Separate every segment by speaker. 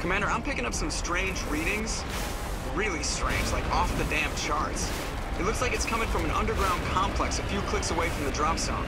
Speaker 1: Commander, I'm picking up some strange readings. Really strange, like off the damn charts. It looks like it's coming from an underground complex a few clicks away from the drop zone.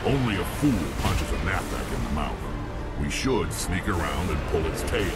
Speaker 2: Only a fool punches a knapsack in the mouth. We should sneak around and pull its tail.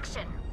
Speaker 3: action.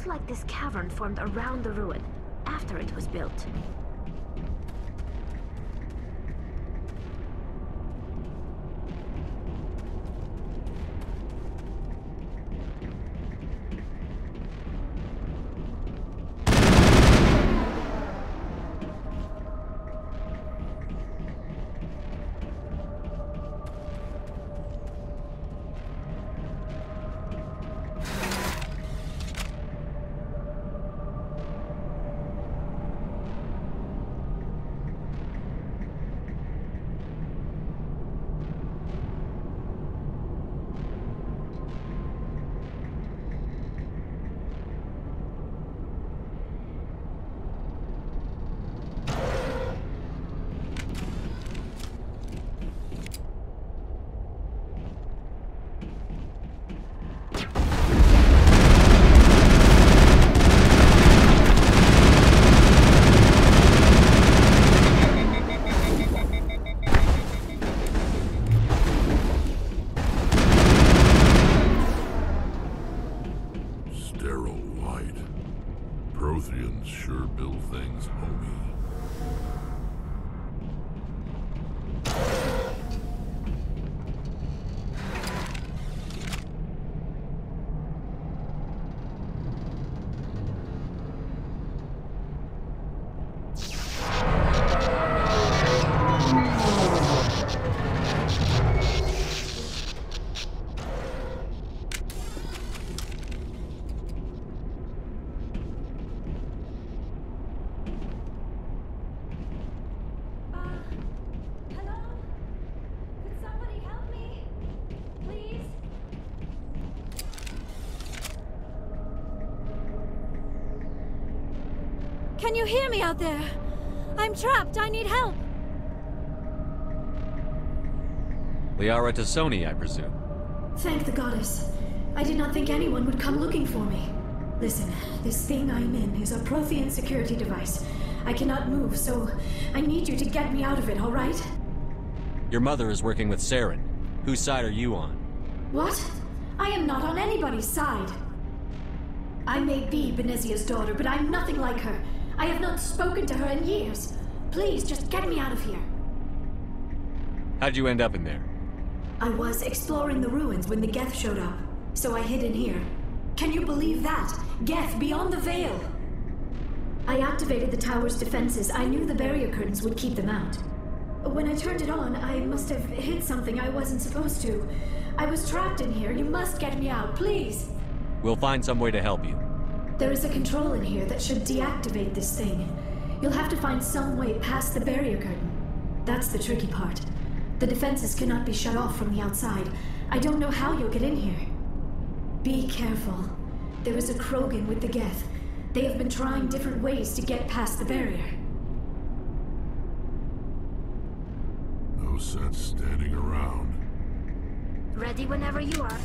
Speaker 3: looks like this cavern formed around the ruin, after it was built.
Speaker 2: Sure build things homey.
Speaker 4: Can you hear me out there? I'm trapped. I need help.
Speaker 5: Liara to Sony, I presume.
Speaker 4: Thank the goddess. I did not think anyone would come looking for me. Listen, this thing I'm in is a Prothean security device. I cannot move, so I need you to get me out of it, all right?
Speaker 5: Your mother is working with Saren. Whose side are you on?
Speaker 4: What? I am not on anybody's side. I may be Benezia's daughter, but I'm nothing like her. I have not spoken to her in years. Please, just get me out of here.
Speaker 5: How'd you end up in there?
Speaker 4: I was exploring the ruins when the Geth showed up, so I hid in here. Can you believe that? Geth beyond the veil! I activated the tower's defenses. I knew the barrier curtains would keep them out. When I turned it on, I must have hit something I wasn't supposed to. I was trapped in here. You must get me out, please!
Speaker 5: We'll find some way to help you.
Speaker 4: There is a control in here that should deactivate this thing. You'll have to find some way past the barrier curtain. That's the tricky part. The defenses cannot be shut off from the outside. I don't know how you'll get in here. Be careful. There is a Krogan with the Geth. They have been trying different ways to get past the barrier.
Speaker 2: No sense standing around.
Speaker 3: Ready whenever you are.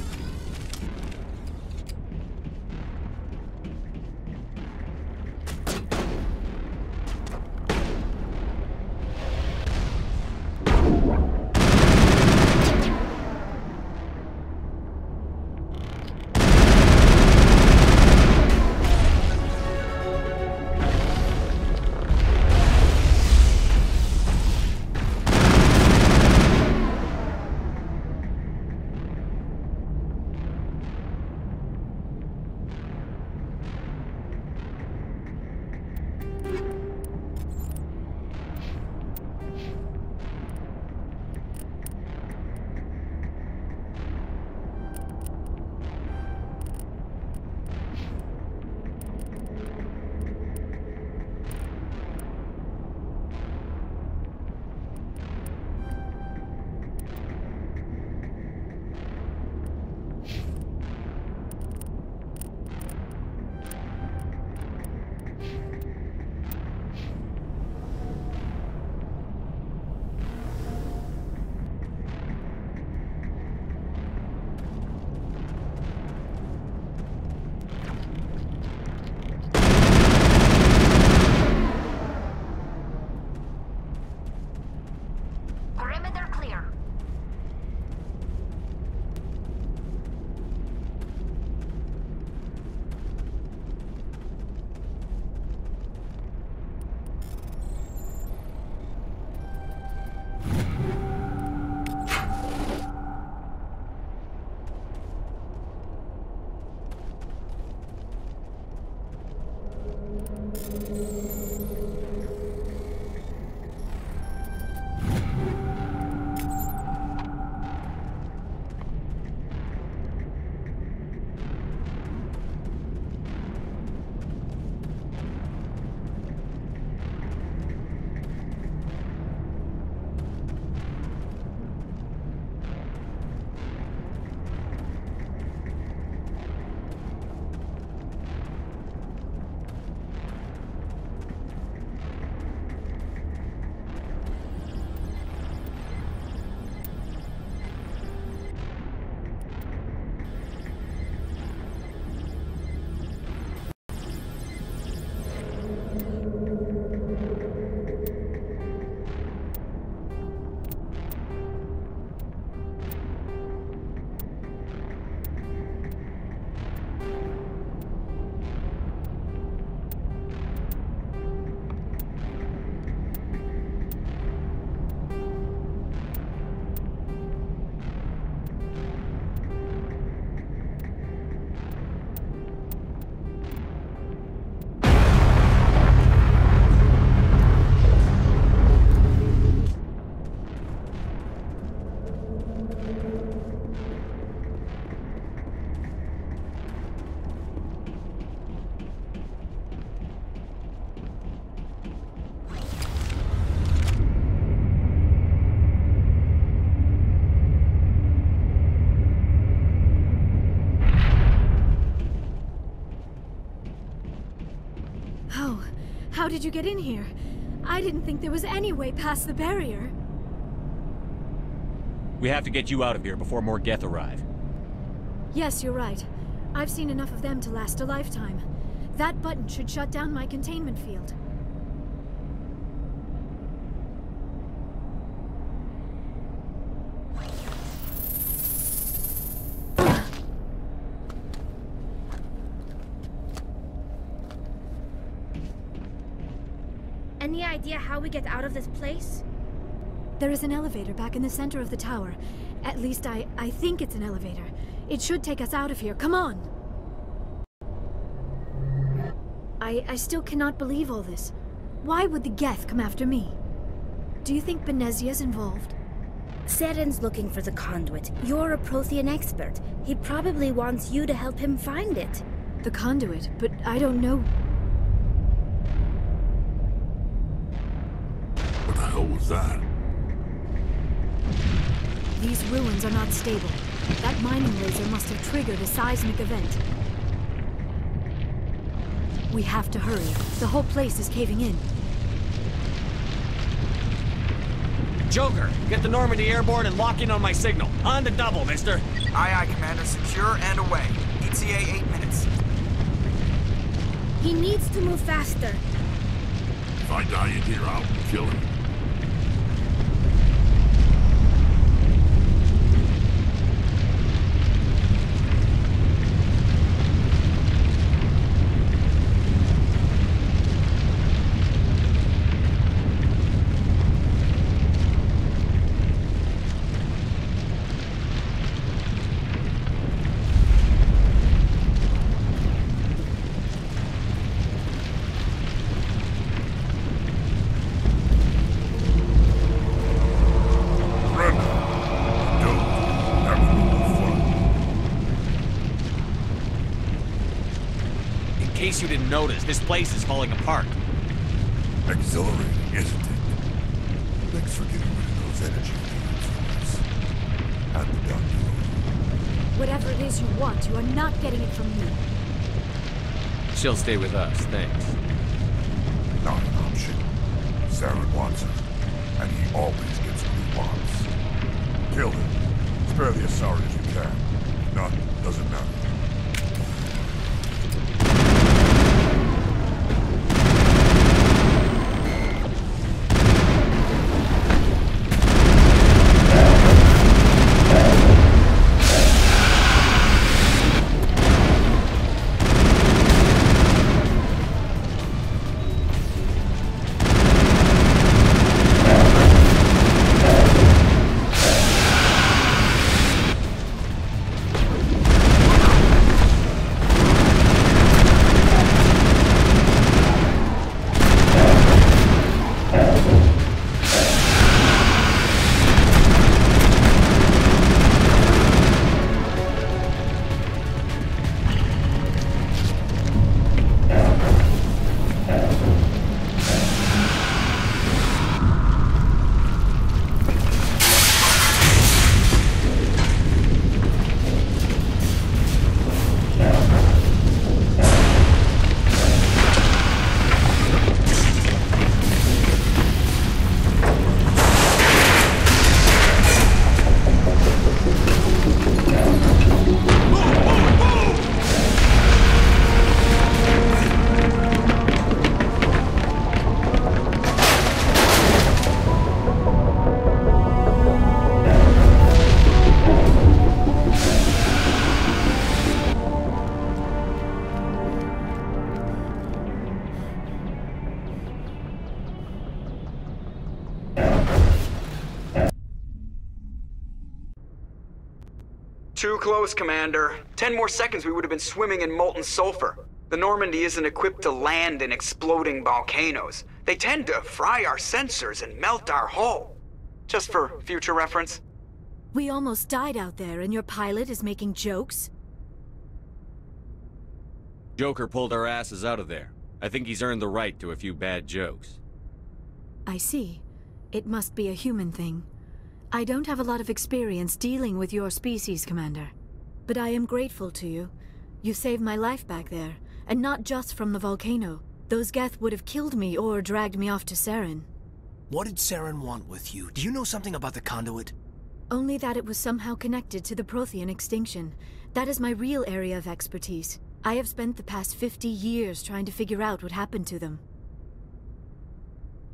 Speaker 4: did you get in here? I didn't think there was any way past the barrier.
Speaker 5: We have to get you out of here before more Geth arrive.
Speaker 4: Yes, you're right. I've seen enough of them to last a lifetime. That button should shut down my containment field.
Speaker 3: Any idea how we get out of this place?
Speaker 4: There is an elevator back in the center of the tower. At least I think it's an elevator. It should take us out of here. Come on! I still cannot believe all this. Why would the Geth come after me? Do you think Benezia's involved?
Speaker 3: Seren's looking for the conduit. You're a Prothean expert. He probably wants you to help him find it.
Speaker 4: The conduit? But I don't know.
Speaker 2: What the hell was that?
Speaker 4: These ruins are not stable. That mining laser must have triggered a seismic event. We have to hurry. The whole place is caving in.
Speaker 5: Joker, get the Normandy airborne and lock in on my signal. On the double, mister.
Speaker 1: Aye, aye, Commander. Secure and away. ETA 8 minutes.
Speaker 3: He needs to move faster.
Speaker 2: If I die in here, I'll kill him.
Speaker 5: In case you didn't notice, this place is falling apart.
Speaker 2: Exhilarating, isn't it? Thanks for getting rid of those energy fields for us. At the doctor.
Speaker 4: Whatever it is you want, you are not getting it from me.
Speaker 5: She'll stay with us, thanks.
Speaker 2: Not an option. Saren wants her, and he always gets what he wants. Kill him. Spare the Asari if you can. If not, doesn't matter.
Speaker 1: Too close, Commander. 10 more seconds we would have been swimming in molten sulfur. The Normandy isn't equipped to land in exploding volcanoes. They tend to fry our sensors and melt our hull. Just for future reference.
Speaker 4: We almost died out there, and your pilot is making jokes?
Speaker 5: Joker pulled our asses out of there. I think he's earned the right to a few bad jokes.
Speaker 4: I see. It must be a human thing. I don't have a lot of experience dealing with your species, Commander. But I am grateful to you. You saved my life back there, and not just from the volcano. Those Geth would have killed me or dragged me off to Saren.
Speaker 6: What did Saren want with you? Do you know something about the conduit?
Speaker 4: Only that it was somehow connected to the Prothean extinction. That is my real area of expertise. I have spent the past 50 years trying to figure out what happened to them.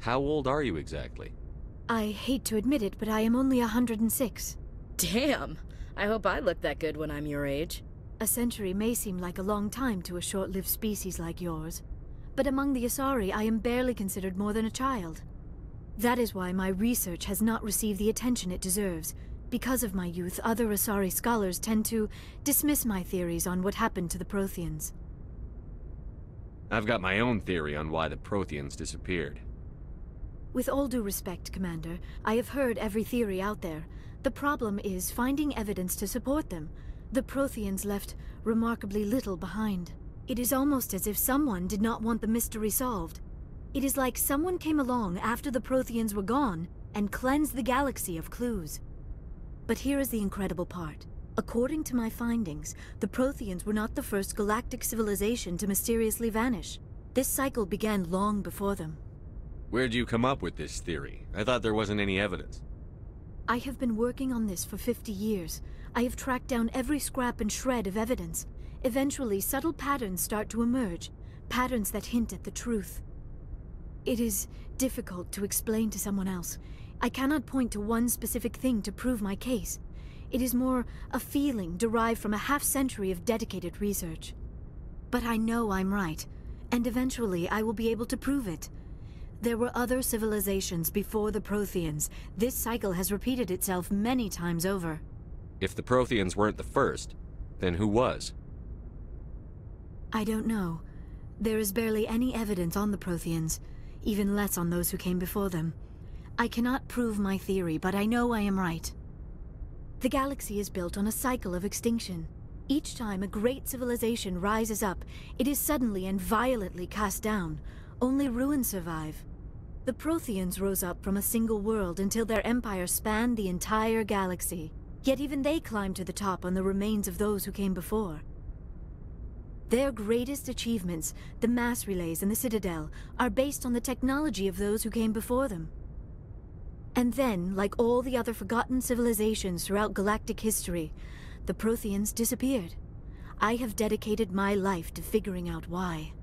Speaker 5: How old are you exactly?
Speaker 4: I hate to admit it, but I am only 106.
Speaker 7: Damn! I hope I look that good when I'm your age.
Speaker 4: A century may seem like a long time to a short-lived species like yours, but among the Asari I am barely considered more than a child. That is why my research has not received the attention it deserves. Because of my youth, other Asari scholars tend to dismiss my theories on what happened to the Protheans.
Speaker 5: I've got my own theory on why the Protheans disappeared.
Speaker 4: With all due respect, Commander, I have heard every theory out there. The problem is finding evidence to support them. The Protheans left remarkably little behind. It is almost as if someone did not want the mystery solved. It is like someone came along after the Protheans were gone and cleansed the galaxy of clues. But here is the incredible part. According to my findings, the Protheans were not the first galactic civilization to mysteriously vanish. This cycle began long before them.
Speaker 5: Where'd you come up with this theory? I thought there wasn't any evidence.
Speaker 4: I have been working on this for 50 years. I have tracked down every scrap and shred of evidence. Eventually, subtle patterns start to emerge, patterns that hint at the truth. It is difficult to explain to someone else. I cannot point to one specific thing to prove my case. It is more a feeling derived from a half-century of dedicated research. But I know I'm right, and eventually I will be able to prove it. There were other civilizations before the Protheans. This cycle has repeated itself many times over.
Speaker 5: If the Protheans weren't the first, then who was?
Speaker 4: I don't know. There is barely any evidence on the Protheans, even less on those who came before them. I cannot prove my theory, but I know I am right. The galaxy is built on a cycle of extinction. Each time a great civilization rises up, it is suddenly and violently cast down. Only ruins survive. The Protheans rose up from a single world until their empire spanned the entire galaxy. Yet even they climbed to the top on the remains of those who came before. Their greatest achievements, the mass relays and the Citadel, are based on the technology of those who came before them. And then, like all the other forgotten civilizations throughout galactic history, the Protheans disappeared. I have dedicated my life to figuring out why.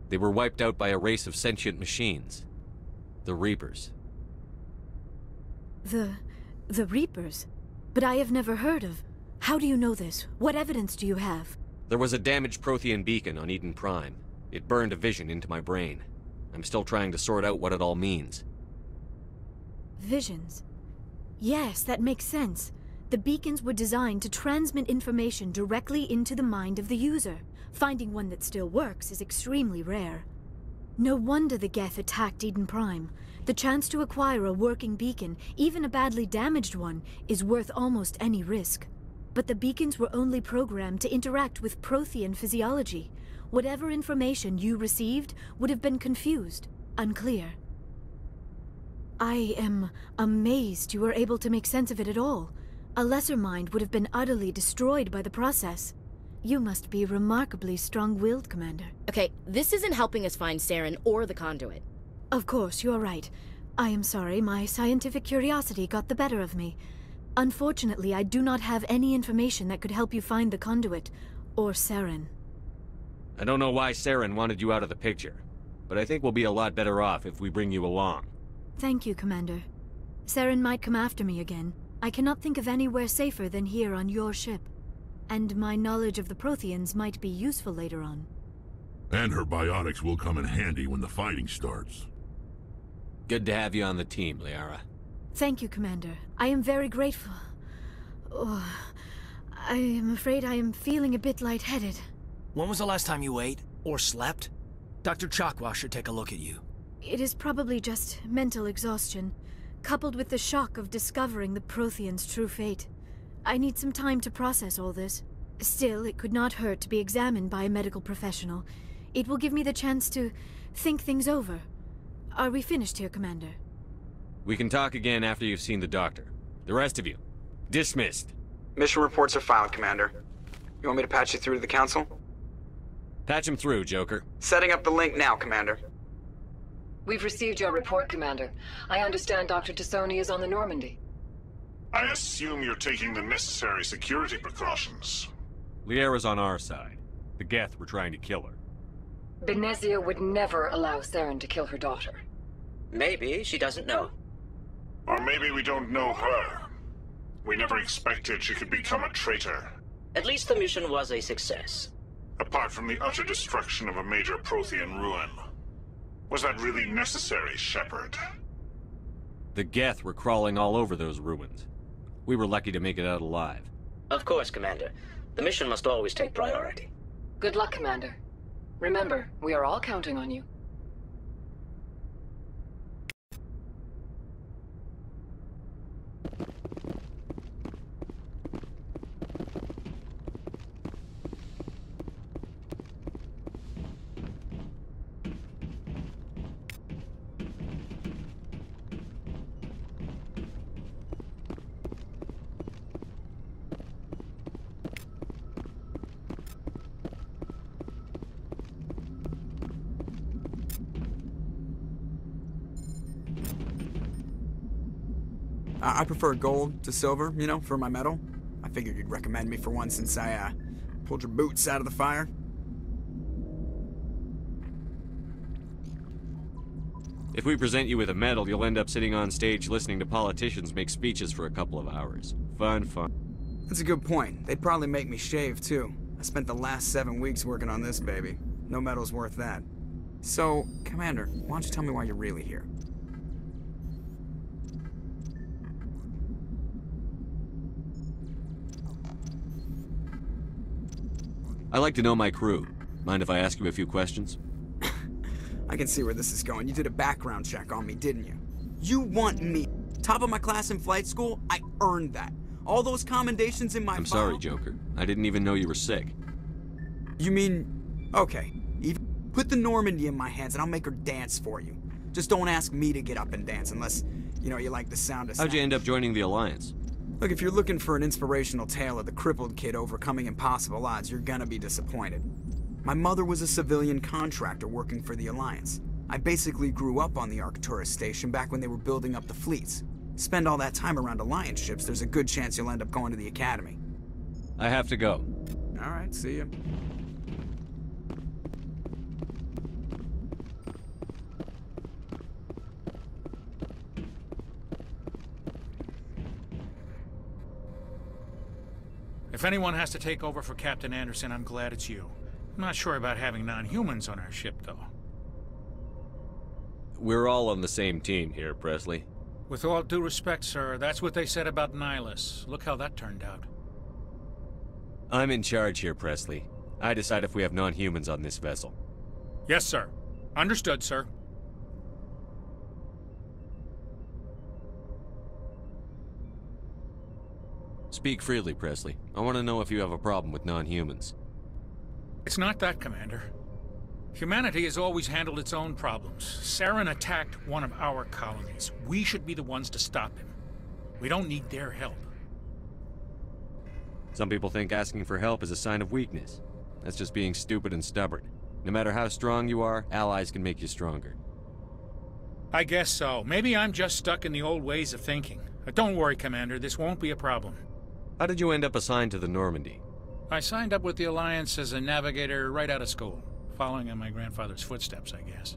Speaker 5: They were wiped out by a race of sentient machines. The Reapers.
Speaker 4: The Reapers? But I have never heard of. How do you know this? What evidence do you have?
Speaker 5: There was a damaged Prothean beacon on Eden Prime. It burned a vision into my brain. I'm still trying to sort out what it all means.
Speaker 4: Visions? Yes, that makes sense. The beacons were designed to transmit information directly into the mind of the user. Finding one that still works is extremely rare. No wonder the Geth attacked Eden Prime. The chance to acquire a working beacon, even a badly damaged one, is worth almost any risk. But the beacons were only programmed to interact with Prothean physiology. Whatever information you received would have been confused, unclear. I am amazed you were able to make sense of it at all. A lesser mind would have been utterly destroyed by the process. You must be remarkably strong-willed, Commander.
Speaker 7: Okay, this isn't helping us find Saren or the conduit.
Speaker 4: Of course, you're right. I am sorry, my scientific curiosity got the better of me. Unfortunately, I do not have any information that could help you find the conduit, or Saren.
Speaker 5: I don't know why Saren wanted you out of the picture, but I think we'll be a lot better off if we bring you along.
Speaker 4: Thank you, Commander. Saren might come after me again. I cannot think of anywhere safer than here on your ship. And my knowledge of the Protheans might be useful later on.
Speaker 2: And her biotics will come in handy when the fighting starts.
Speaker 5: Good to have you on the team, Liara.
Speaker 4: Thank you, Commander. I am very grateful. Oh, I am afraid I am feeling a bit lightheaded.
Speaker 6: When was the last time you ate? Or slept? Dr. Chakwa should take a look at you.
Speaker 4: It is probably just mental exhaustion, coupled with the shock of discovering the Protheans' true fate. I need some time to process all this. Still, it could not hurt to be examined by a medical professional. It will give me the chance to think things over. Are we finished here, Commander?
Speaker 5: We can talk again after you've seen the doctor. The rest of you, dismissed.
Speaker 1: Mission reports are filed, Commander. You want me to patch you through to the Council?
Speaker 5: Patch him through, Joker.
Speaker 1: Setting up the link now, Commander.
Speaker 8: We've received your report, Commander. I understand Dr. Tassoni is on the Normandy.
Speaker 9: I assume you're taking the necessary security precautions.
Speaker 5: Liara's on our side. The Geth were trying to kill her.
Speaker 8: Benezia would never allow Saren to kill her daughter.
Speaker 10: Maybe she doesn't know.
Speaker 9: Or maybe we don't know her. We never expected she could become a traitor.
Speaker 10: At least the mission was a success.
Speaker 9: Apart from the utter destruction of a major Prothean ruin. Was that really necessary, Shepard?
Speaker 5: The Geth were crawling all over those ruins. We were lucky to make it out alive.
Speaker 10: Of course, Commander. The mission must always take priority.
Speaker 8: Good luck, Commander. Remember, we are all counting on you.
Speaker 1: I prefer gold to silver, you know, for my medal. I figured you'd recommend me for one since I, pulled your boots out of the fire.
Speaker 5: If we present you with a medal, you'll end up sitting on stage listening to politicians make speeches for a couple of hours. Fun.
Speaker 1: That's a good point. They'd probably make me shave, too. I spent the last 7 weeks working on this baby. No medal's worth that. So, Commander, why don't you tell me why you're really here?
Speaker 5: I like to know my crew. Mind if I ask you a few questions?
Speaker 1: I can see where this is going. You did a background check on me, didn't you? You want me. Top of my class in flight school? I earned that. All those commendations in my
Speaker 5: I'm
Speaker 1: file...
Speaker 5: sorry, Joker. I didn't even know you were sick.
Speaker 1: You mean... Okay. Put the Normandy in my hands and I'll make her dance for you. Just don't ask me to get up and dance unless, you know, you like the sound of...
Speaker 5: How'd you end up joining the Alliance?
Speaker 1: Look, if you're looking for an inspirational tale of the crippled kid overcoming impossible odds, you're gonna be disappointed. My mother was a civilian contractor working for the Alliance. I basically grew up on the Arcturus station back when they were building up the fleets. Spend all that time around Alliance ships, there's a good chance you'll end up going to the Academy.
Speaker 5: I have to go.
Speaker 1: Alright, see ya.
Speaker 6: If anyone has to take over for Captain Anderson, I'm glad it's you. I'm not sure about having non-humans on our ship, though.
Speaker 5: We're all on the same team here, Presley.
Speaker 6: With all due respect, sir, that's what they said about Nihilus. Look how that turned out.
Speaker 5: I'm in charge here, Presley. I decide if we have non-humans on this vessel.
Speaker 6: Yes, sir. Understood, sir.
Speaker 5: Speak freely, Presley. I want to know if you have a problem with non-humans.
Speaker 6: It's not that, Commander. Humanity has always handled its own problems. Saren attacked one of our colonies. We should be the ones to stop him. We don't need their help.
Speaker 5: Some people think asking for help is a sign of weakness. That's just being stupid and stubborn. No matter how strong you are, allies can make you stronger.
Speaker 6: I guess so. Maybe I'm just stuck in the old ways of thinking. But don't worry, Commander. This won't be a problem.
Speaker 5: How did you end up assigned to the Normandy?
Speaker 6: I signed up with the Alliance as a navigator right out of school, following in my grandfather's footsteps, I guess.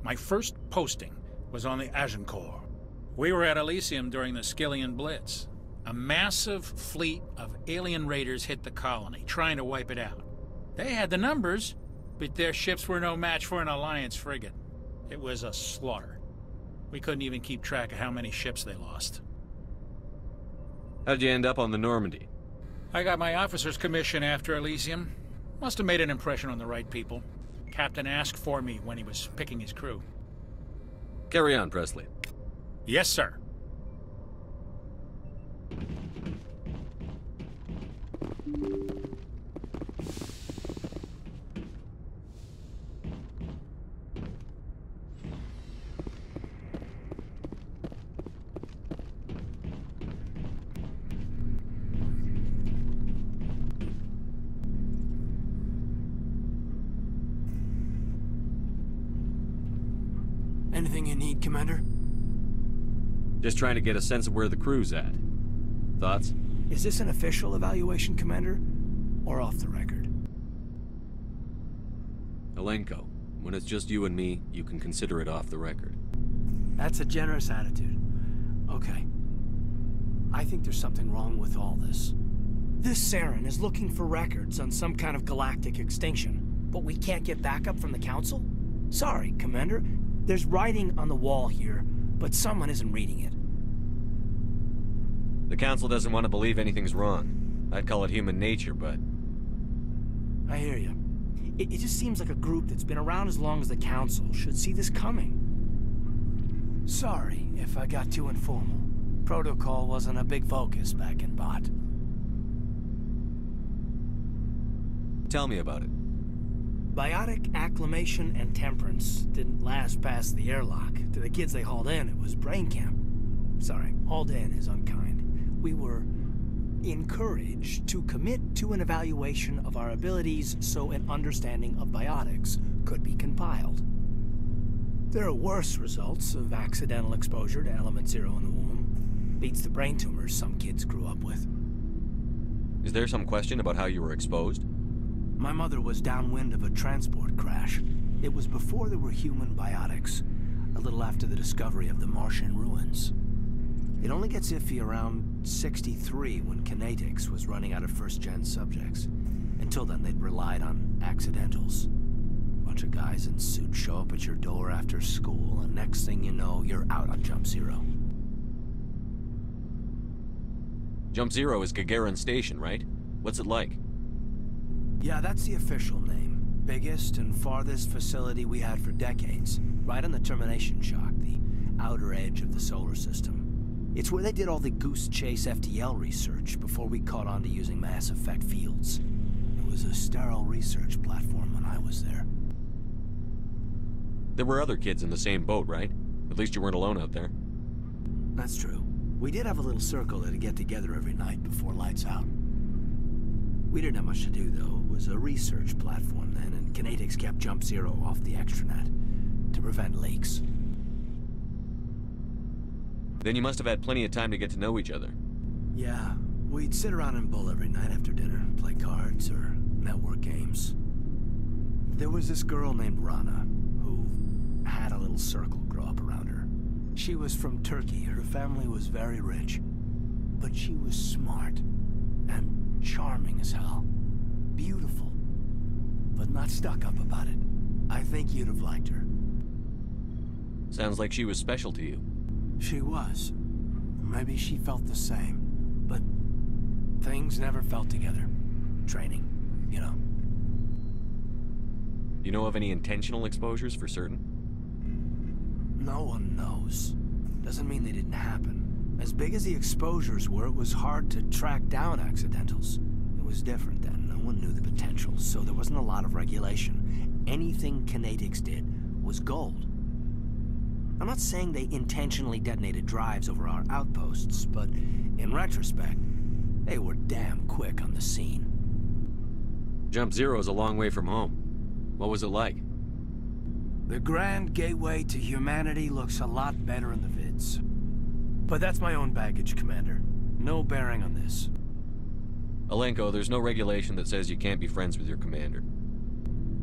Speaker 6: My first posting was on the Agincourt. We were at Elysium during the Skillian Blitz. A massive fleet of alien raiders hit the colony, trying to wipe it out. They had the numbers, but their ships were no match for an Alliance frigate. It was a slaughter. We couldn't even keep track of how many ships they lost.
Speaker 5: How'd you end up on the Normandy?
Speaker 6: I got my officer's commission after Elysium. Must have made an impression on the right people. Captain asked for me when he was picking his crew.
Speaker 5: Carry on, Presley.
Speaker 6: Yes, sir.
Speaker 11: Anything you need, Commander?
Speaker 5: Just trying to get a sense of where the crew's at. Thoughts?
Speaker 11: Is this an official evaluation, Commander? Or off the record?
Speaker 5: Alenko, when it's just you and me, you can consider it off the record.
Speaker 11: That's a generous attitude. Okay. I think there's something wrong with all this. This Saren is looking for records on some kind of galactic extinction, but we can't get backup from the Council? Sorry, Commander. There's writing on the wall here, but someone isn't reading it.
Speaker 5: The Council doesn't want to believe anything's wrong. I'd call it human nature, but...
Speaker 11: I hear you. It just seems like a group that's been around as long as the Council should see this coming. Sorry if I got too informal. Protocol wasn't a big focus back in Bot.
Speaker 5: Tell me about it.
Speaker 11: Biotic acclimation and temperance didn't last past the airlock. To the kids they hauled in, it was brain camp. Sorry, hauled in is unkind. We were encouraged to commit to an evaluation of our abilities so an understanding of biotics could be compiled. There are worse results of accidental exposure to Element Zero in the womb. Beats the brain tumors some kids grew up with.
Speaker 5: Is there some question about how you were exposed?
Speaker 11: My mother was downwind of a transport crash. It was before there were human biotics, a little after the discovery of the Martian ruins. It only gets iffy around 63 when Kinetics was running out of first-gen subjects. Until then, they'd relied on accidentals. Bunch of guys in suits show up at your door after school, and next thing you know, you're out on Jump Zero.
Speaker 5: Jump Zero is Gagarin Station, right? What's it like?
Speaker 11: Yeah, that's the official name. Biggest and farthest facility we had for decades. Right on the termination shock, the outer edge of the solar system. It's where they did all the Goose Chase FTL research before we caught on to using mass effect fields. It was a sterile research platform when I was there.
Speaker 5: There were other kids in the same boat, right? At least you weren't alone out there.
Speaker 11: That's true. We did have a little circle that'd get together every night before lights out. We didn't have much to do, though. It was a research platform then, and Kinetics kept Jump Zero off the extranet to prevent leaks.
Speaker 5: Then you must have had plenty of time to get to know each other.
Speaker 11: Yeah, we'd sit around and bull every night after dinner, play cards or network games. There was this girl named Rana, who had a little circle grow up around her. She was from Turkey. Her family was very rich, but she was smart and charming as hell. Beautiful, but not stuck up about it. I think you'd have liked her.
Speaker 5: Sounds like she was special to you.
Speaker 11: She was. Maybe she felt the same, but things never felt together. Training, you know.
Speaker 5: You know of any intentional exposures for certain?
Speaker 11: No one knows. Doesn't mean they didn't happen. As big as the exposures were, it was hard to track down accidentals. It was different then. No one knew the potential, so there wasn't a lot of regulation. Anything Kinetics did was gold. I'm not saying they intentionally detonated drives over our outposts, but in retrospect, they were damn quick on the scene.
Speaker 5: Jump Zero's a long way from home. What was it like?
Speaker 11: The grand gateway to humanity looks a lot better in the vids. But that's my own baggage, Commander. No bearing on this.
Speaker 5: Alenko, there's no regulation that says you can't be friends with your commander.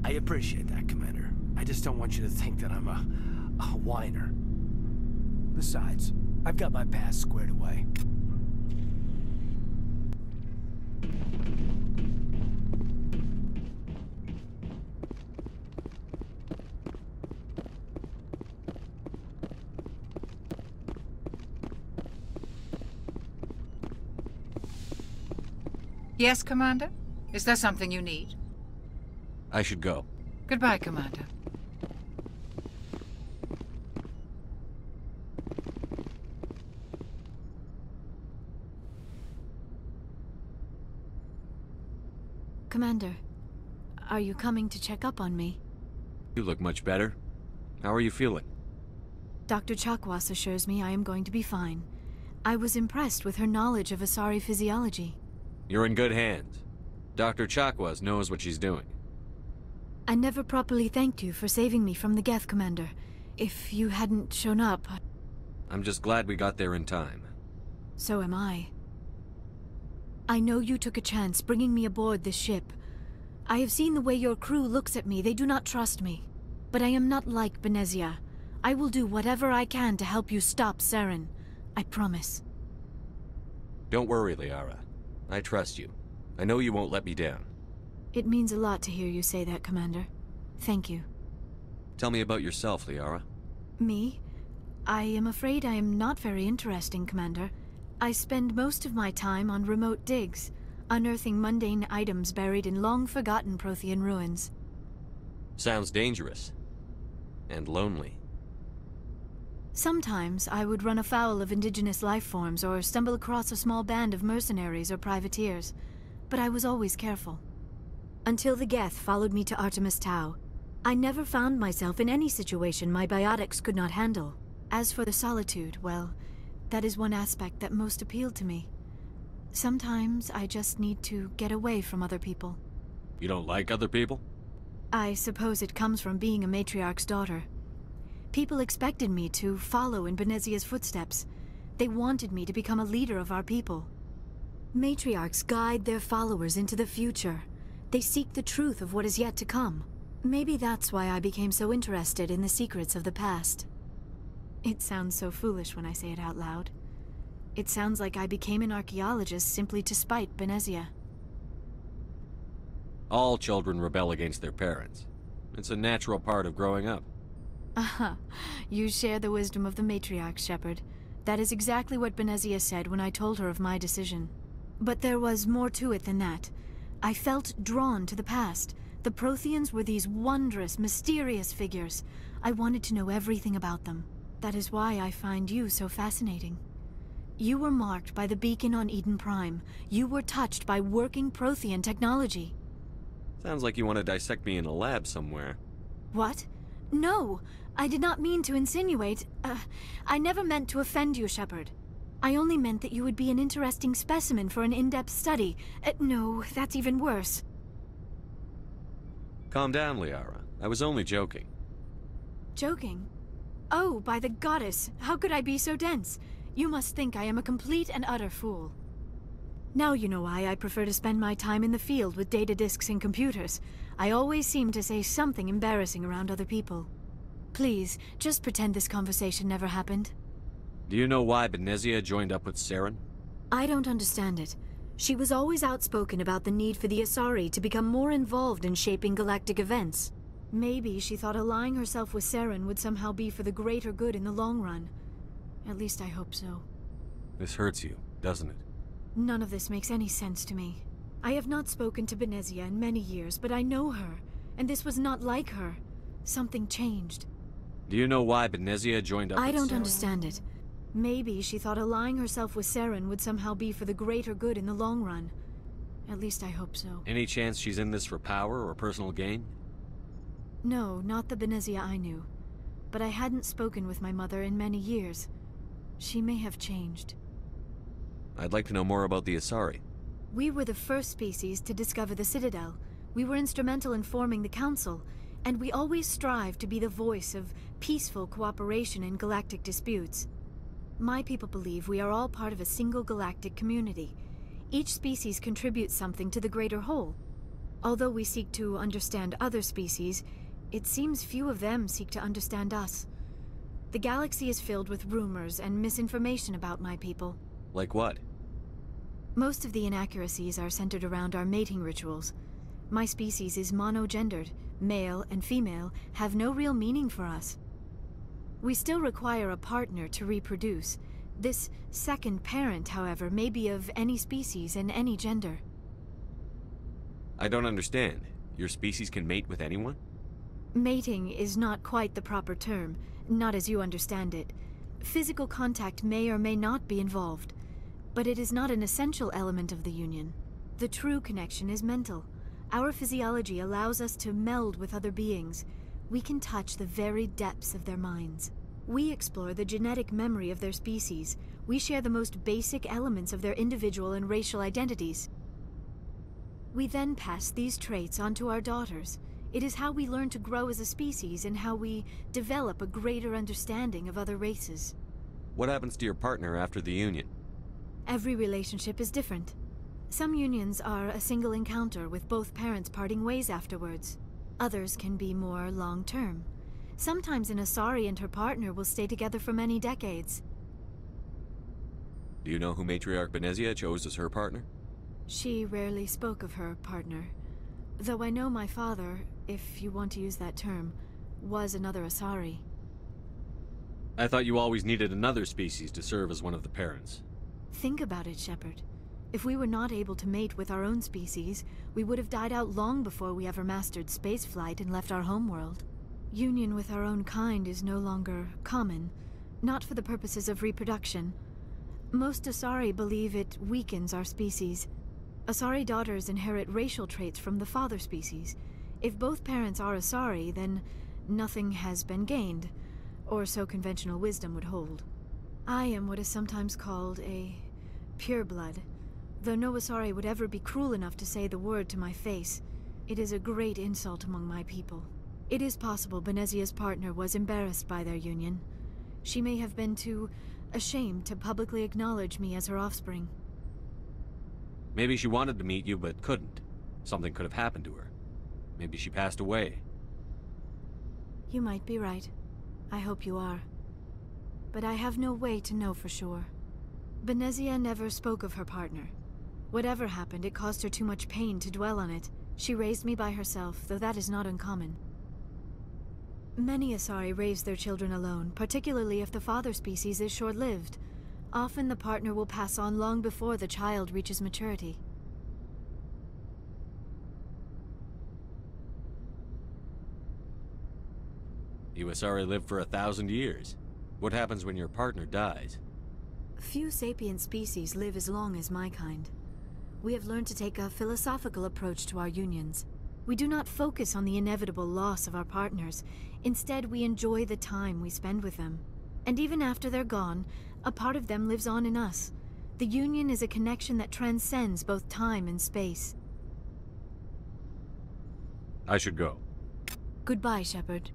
Speaker 11: I appreciate that, Commander. I just don't want you to think that I'm a whiner. Besides, I've got my past squared away.
Speaker 12: Yes, Commander? Is there something you need?
Speaker 5: I should go.
Speaker 12: Goodbye, Commander.
Speaker 4: Commander, are you coming to check up on me?
Speaker 5: You look much better. How are you feeling?
Speaker 4: Dr. Chakwas assures me I am going to be fine. I was impressed with her knowledge of Asari physiology.
Speaker 5: You're in good hands. Dr. Chakwas knows what she's doing.
Speaker 4: I never properly thanked you for saving me from the Geth, Commander. If you hadn't shown up...
Speaker 5: I'm just glad we got there in time.
Speaker 4: So am I. I know you took a chance bringing me aboard this ship. I have seen the way your crew looks at me. They do not trust me. But I am not like Benezia. I will do whatever I can to help you stop Saren. I promise.
Speaker 5: Don't worry, Liara. I trust you. I know you won't let me down.
Speaker 4: It means a lot to hear you say that, Commander. Thank you.
Speaker 5: Tell me about yourself, Liara.
Speaker 4: Me? I am afraid I am not very interesting, Commander. I spend most of my time on remote digs, unearthing mundane items buried in long-forgotten Prothean ruins.
Speaker 5: Sounds dangerous. And lonely.
Speaker 4: Sometimes I would run afoul of indigenous life forms or stumble across a small band of mercenaries or privateers, but I was always careful. Until the Geth followed me to Artemis Tau, I never found myself in any situation my biotics could not handle. As for the solitude, well, that is one aspect that most appealed to me. Sometimes I just need to get away from other people.
Speaker 5: You don't like other people?
Speaker 4: I suppose it comes from being a matriarch's daughter. People expected me to follow in Benezia's footsteps. They wanted me to become a leader of our people. Matriarchs guide their followers into the future. They seek the truth of what is yet to come. Maybe that's why I became so interested in the secrets of the past. It sounds so foolish when I say it out loud. It sounds like I became an archaeologist simply to spite Benezia.
Speaker 5: All children rebel against their parents. It's a natural part of growing up.
Speaker 4: Aha, you share the wisdom of the matriarch, Shepard. That is exactly what Benezia said when I told her of my decision. But there was more to it than that. I felt drawn to the past. The Protheans were these wondrous, mysterious figures. I wanted to know everything about them. That is why I find you so fascinating. You were marked by the beacon on Eden Prime. You were touched by working Prothean technology.
Speaker 5: Sounds like you want to dissect me in a lab somewhere.
Speaker 4: What? No! I did not mean to insinuate. I never meant to offend you, Shepard. I only meant that you would be an interesting specimen for an in-depth study. No, that's even worse.
Speaker 5: Calm down, Liara. I was only joking.
Speaker 4: Joking? Oh, by the goddess, how could I be so dense? You must think I am a complete and utter fool. Now you know why I prefer to spend my time in the field with data disks and computers. I always seem to say something embarrassing around other people. Please, just pretend this conversation never happened.
Speaker 5: Do you know why Benezia joined up with Saren?
Speaker 4: I don't understand it. She was always outspoken about the need for the Asari to become more involved in shaping galactic events. Maybe she thought allying herself with Saren would somehow be for the greater good in the long run. At least I hope so.
Speaker 5: This hurts you, doesn't it?
Speaker 4: None of this makes any sense to me. I have not spoken to Benezia in many years, but I know her, and this was not like her. Something changed.
Speaker 5: Do you know why Benezia joined up with Saren?
Speaker 4: I don't understand it. Maybe she thought allying herself with Saren would somehow be for the greater good in the long run. At least I hope so.
Speaker 5: Any chance she's in this for power or personal gain?
Speaker 4: No, not the Benezia I knew. But I hadn't spoken with my mother in many years. She may have changed.
Speaker 5: I'd like to know more about the Asari.
Speaker 4: We were the first species to discover the Citadel. We were instrumental in forming the Council, and we always strive to be the voice of peaceful cooperation in galactic disputes. My people believe we are all part of a single galactic community. Each species contributes something to the greater whole. Although we seek to understand other species, it seems few of them seek to understand us. The galaxy is filled with rumors and misinformation about my people.
Speaker 5: Like what?
Speaker 4: Most of the inaccuracies are centered around our mating rituals. My species is monogendered. Male and female have no real meaning for us. We still require a partner to reproduce. This second parent, however, may be of any species and any gender.
Speaker 5: I don't understand. Your species can mate with anyone?
Speaker 4: Mating is not quite the proper term, not as you understand it. Physical contact may or may not be involved, but it is not an essential element of the union. The true connection is mental. Our physiology allows us to meld with other beings. We can touch the very depths of their minds. We explore the genetic memory of their species. We share the most basic elements of their individual and racial identities. We then pass these traits on to our daughters. It is how we learn to grow as a species and how we develop a greater understanding of other races.
Speaker 5: What happens to your partner after the union?
Speaker 4: Every relationship is different. Some unions are a single encounter with both parents parting ways afterwards. Others can be more long-term. Sometimes an Asari and her partner will stay together for many decades.
Speaker 5: Do you know who Matriarch Benezia chose as her partner?
Speaker 4: She rarely spoke of her partner. Though I know my father, if you want to use that term, was another Asari.
Speaker 5: I thought you always needed another species to serve as one of the parents.
Speaker 4: Think about it, Shepard. If we were not able to mate with our own species, we would have died out long before we ever mastered spaceflight and left our homeworld. Union with our own kind is no longer common, not for the purposes of reproduction. Most Asari believe it weakens our species. Asari daughters inherit racial traits from the father species. If both parents are Asari, then nothing has been gained, or so conventional wisdom would hold. I am what is sometimes called a pureblood. Though no Asari would ever be cruel enough to say the word to my face, it is a great insult among my people. It is possible Benezia's partner was embarrassed by their union. She may have been too ashamed to publicly acknowledge me as her offspring.
Speaker 5: Maybe she wanted to meet you, but couldn't. Something could have happened to her. Maybe she passed away.
Speaker 4: You might be right. I hope you are. But I have no way to know for sure. Benezia never spoke of her partner. Whatever happened, it caused her too much pain to dwell on it. She raised me by herself, though that is not uncommon. Many Asari raise their children alone, particularly if the father species is short-lived. Often the partner will pass on long before the child reaches maturity.
Speaker 5: You Asari live for 1,000 years. What happens when your partner dies?
Speaker 4: Few sapient species live as long as my kind. We have learned to take a philosophical approach to our unions. We do not focus on the inevitable loss of our partners. Instead, we enjoy the time we spend with them. And even after they're gone, a part of them lives on in us. The union is a connection that transcends both time and space.
Speaker 5: I should go.
Speaker 4: Goodbye, Shepard.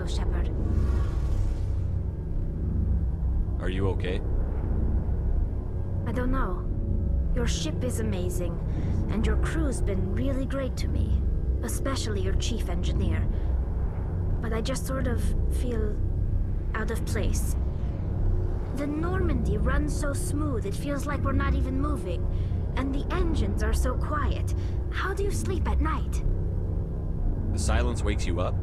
Speaker 4: Shepard.
Speaker 5: Are you okay?
Speaker 3: I don't know. Your ship is amazing, and your crew's been really great to me. Especially your chief engineer. But I just sort of feel out of place. The Normandy runs so smooth it feels like we're not even moving. And the engines are so quiet. How do you sleep at night?
Speaker 5: The silence wakes you up?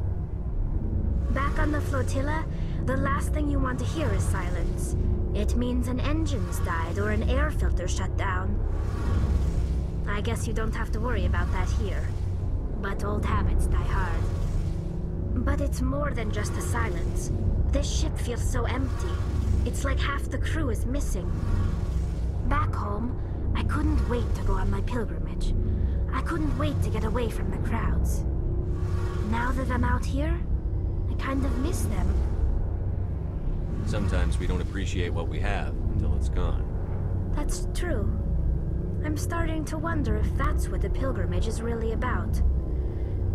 Speaker 3: Back on the flotilla, the last thing you want to hear is silence. It means an engine's died or an air filter shut down. I guess you don't have to worry about that here. But old habits die hard. But it's more than just the silence. This ship feels so empty. It's like half the crew is missing. Back home, I couldn't wait to go on my pilgrimage. I couldn't wait to get away from the crowds. Now that I'm out here, I kind of miss them.
Speaker 5: Sometimes we don't appreciate what we have until it's gone.
Speaker 3: That's true. I'm starting to wonder if that's what the pilgrimage is really about.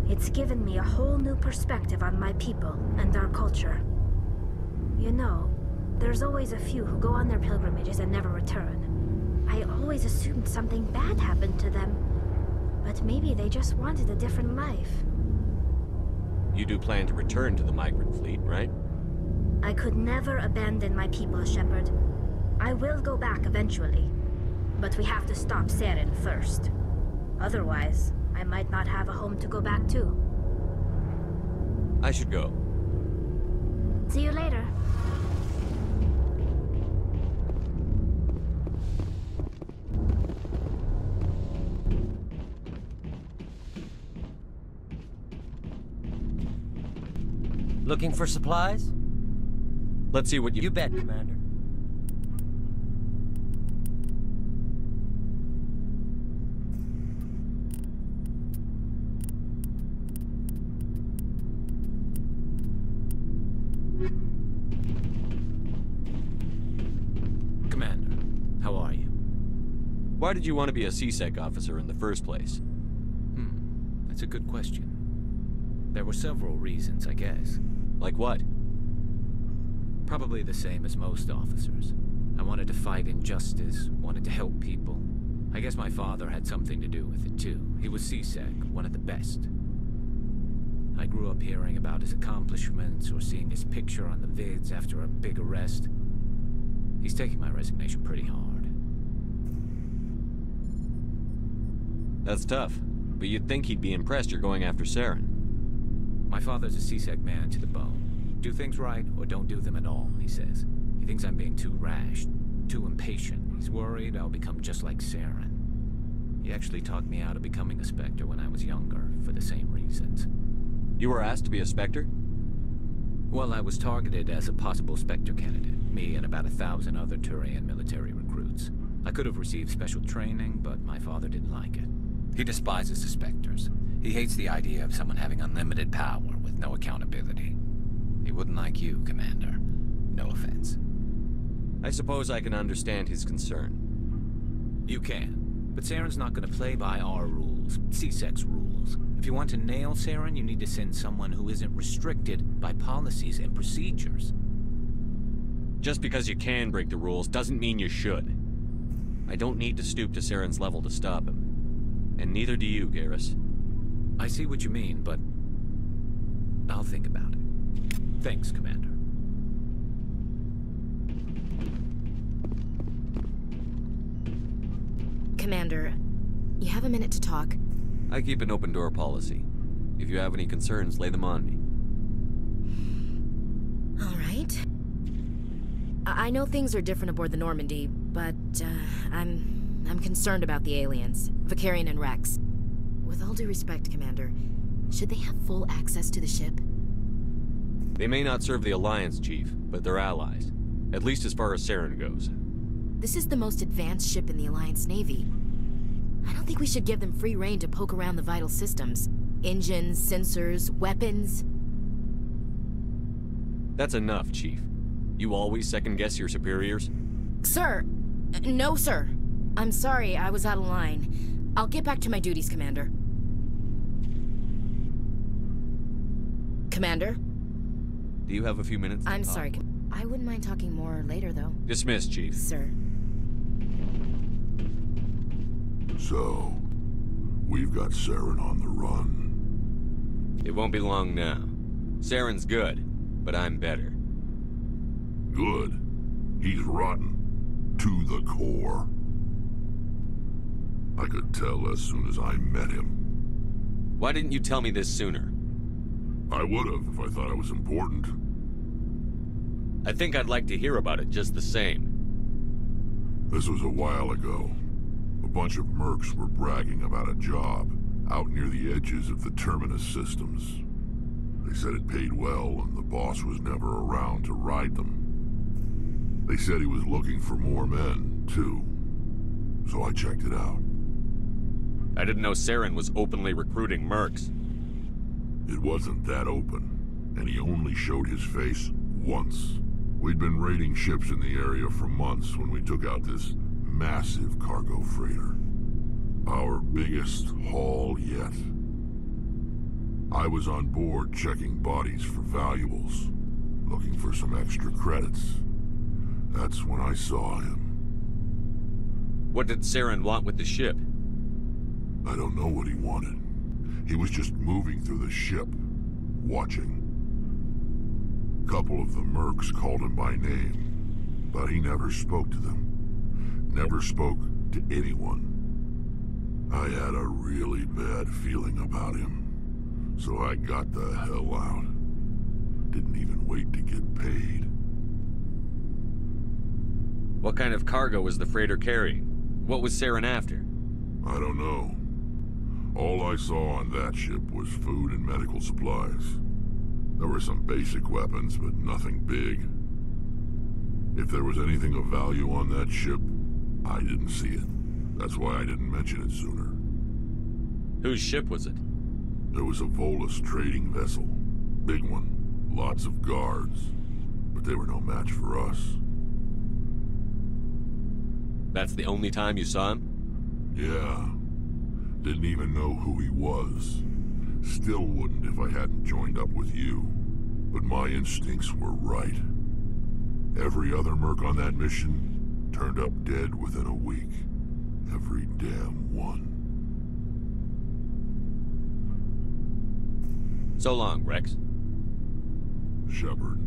Speaker 3: It's given me a whole new perspective on my people and our culture. You know, there's always a few who go on their pilgrimages and never return. I always assumed something bad happened to them. But maybe they just wanted a different life.
Speaker 5: You do plan to return to the migrant fleet, right?
Speaker 3: I could never abandon my people, Shepard. I will go back eventually. But we have to stop Saren first. Otherwise, I might not have a home to go back to.
Speaker 5: I should go.
Speaker 3: See you later.
Speaker 13: Looking for supplies?
Speaker 5: Let's see what you...
Speaker 13: You bet, Commander.
Speaker 14: Commander, how are you?
Speaker 5: Why did you want to be a CSEC officer in the first place?
Speaker 14: That's a good question. There were several reasons, I guess.
Speaker 5: Like what?
Speaker 14: Probably the same as most officers. I wanted to fight injustice, wanted to help people. I guess my father had something to do with it too. He was CSEC, one of the best. I grew up hearing about his accomplishments or seeing his picture on the vids after a big arrest. He's taking my resignation pretty hard.
Speaker 5: That's tough, but you'd think he'd be impressed you're going after Saren.
Speaker 14: My father's a CSEC man to the bone. Do things right or don't do them at all, he says. He thinks I'm being too rash, too impatient. He's worried I'll become just like Saren. He actually talked me out of becoming a Spectre when I was younger, for the same reasons.
Speaker 5: You were asked to be a Spectre?
Speaker 14: Well, I was targeted as a possible Spectre candidate. Me and about 1,000 other Turian military recruits. I could have received special training, but my father didn't like it. He despises the Spectres. He hates the idea of someone having unlimited power with no accountability. He wouldn't like you, Commander. No offense.
Speaker 5: I suppose I can understand his concern.
Speaker 14: You can. But Saren's not going to play by our rules, CSEC's rules. If you want to nail Saren, you need to send someone who isn't restricted by policies and procedures.
Speaker 5: Just because you can break the rules doesn't mean you should. I don't need to stoop to Saren's level to stop him. And neither do you, Garrus.
Speaker 14: I see what you mean, but I'll think about it. Thanks, Commander.
Speaker 7: Commander, you have a minute to talk?
Speaker 5: I keep an open door policy. If you have any concerns, lay them on me.
Speaker 7: All right. I know things are different aboard the Normandy, but I'm concerned about the aliens, Vicarian and Rex. With all due respect, Commander, should they have full access to the ship?
Speaker 5: They may not serve the Alliance, Chief, but they're allies. At least as far as Saren goes.
Speaker 7: This is the most advanced ship in the Alliance Navy. I don't think we should give them free rein to poke around the vital systems. Engines, sensors, weapons.
Speaker 5: That's enough, Chief. You always second-guess your superiors?
Speaker 7: Sir! No, sir. I'm sorry, I was out of line. I'll get back to my duties, Commander. Commander?
Speaker 5: Do you have a few minutes?
Speaker 7: I'm sorry. I wouldn't mind talking more later, though.
Speaker 5: Dismissed, Chief.
Speaker 7: Sir.
Speaker 2: So, we've got Saren on the run.
Speaker 5: It won't be long now. Saren's good, but I'm better.
Speaker 2: Good? He's rotten. To the core. I could tell as soon as I met him.
Speaker 5: Why didn't you tell me this sooner?
Speaker 2: I would have if I thought it was important.
Speaker 5: I think I'd like to hear about it just the same.
Speaker 2: This was a while ago. A bunch of mercs were bragging about a job out near the edges of the Terminus systems. They said it paid well and the boss was never around to ride them. They said he was looking for more men, too. So I checked it out.
Speaker 5: I didn't know Saren was openly recruiting mercs.
Speaker 2: It wasn't that open, and he only showed his face once. We'd been raiding ships in the area for months when we took out this massive cargo freighter. Our biggest haul yet. I was on board checking bodies for valuables, looking for some extra credits. That's when I saw him.
Speaker 5: What did Saren want with the ship?
Speaker 2: I don't know what he wanted. He was just moving through the ship, watching. A couple of the mercs called him by name, but he never spoke to them. Never spoke to anyone. I had a really bad feeling about him, so I got the hell out. didn't even wait to get paid.
Speaker 5: What kind of cargo was the freighter carrying? What was Saren after?
Speaker 2: I don't know. All I saw on that ship was food and medical supplies. There were some basic weapons, but nothing big. If there was anything of value on that ship, I didn't see it. That's why I didn't mention it sooner.
Speaker 5: Whose ship was it?
Speaker 2: There was a Volus trading vessel. Big one. Lots of guards. But they were no match for us.
Speaker 5: That's the only time you saw him?
Speaker 2: Yeah. Didn't even know who he was. Still wouldn't if I hadn't joined up with you. But my instincts were right. Every other merc on that mission turned up dead within a week. Every damn one.
Speaker 5: So long, Rex.
Speaker 2: Shepard.